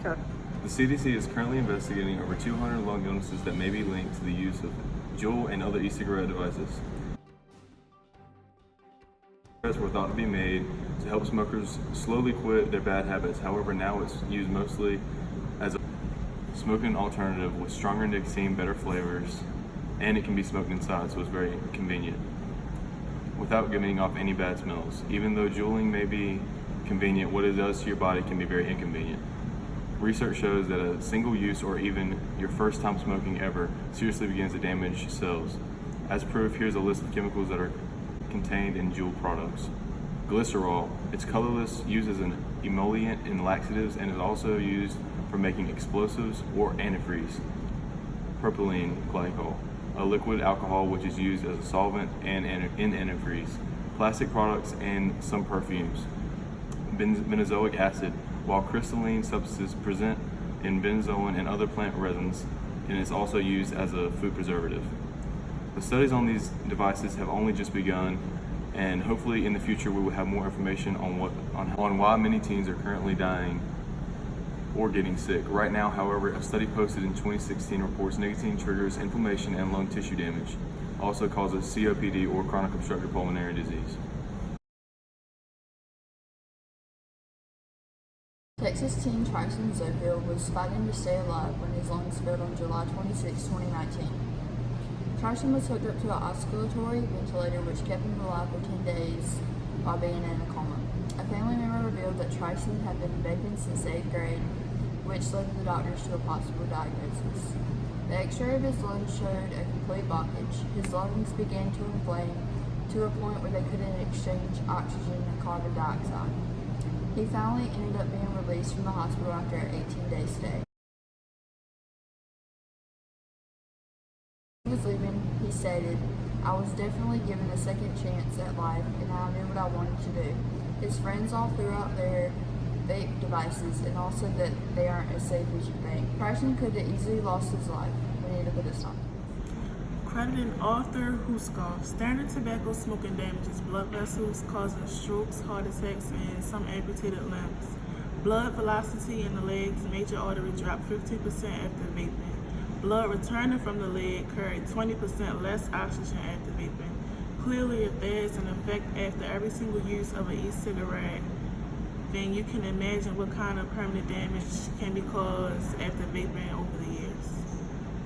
Okay. The CDC is currently investigating over 200 lung illnesses that may be linked to the use of Juul and other e-cigarette devices. Cigarettes were thought to be made to help smokers slowly quit their bad habits. However, now it's used mostly as a smoking alternative with stronger nicotine, better flavors, and it can be smoked inside, so it's very convenient without giving off any bad smells. Even though juuling may be convenient, what it does to your body can be very inconvenient. Research shows that a single use or even your first time smoking ever seriously begins to damage cells. As proof, here's a list of chemicals that are contained in Juul products. Glycerol, it's colorless, used as an emollient in laxatives, and is also used for making explosives or antifreeze. Propylene glycol, a liquid alcohol which is used as a solvent and in antifreeze. Plastic products and some perfumes. Benzoic acid, while crystalline substances present in benzoin and other plant resins, and is also used as a food preservative. The studies on these devices have only just begun, and hopefully in the future we will have more information on why many teens are currently dying or getting sick. Right now, however, a study posted in 2016 reports nicotine triggers inflammation and lung tissue damage, also causes COPD or chronic obstructive pulmonary disease. Texas teen Tryson Zoville was fighting to stay alive when his lungs failed on July 26, 2019. Tryson was hooked up to an oscillatory ventilator which kept him alive for 10 days while being in a coma. A family member revealed that Tryson had been vaping since 8th grade, which led the doctors to a possible diagnosis. The x-ray of his lungs showed a complete blockage. His lungs began to inflame to a point where they couldn't exchange oxygen and carbon dioxide. He finally ended up being released from the hospital after an 18-day stay. When he was leaving, he stated, "I was definitely given a second chance at life, and I knew what I wanted to do." His friends all threw out their vape devices and all said that they aren't as safe as you think. Tryson could have easily lost his life. We need to put a stop. Crediting Arthur Huskoff, standard tobacco smoking damages blood vessels, causing strokes, heart attacks, and some amputated limbs. Blood velocity in the legs, major artery dropped 15% after vaping. Blood returning from the leg carried 20% less oxygen after vaping. Clearly, if there is an effect after every single use of an e-cigarette, then you can imagine what kind of permanent damage can be caused after vaping over the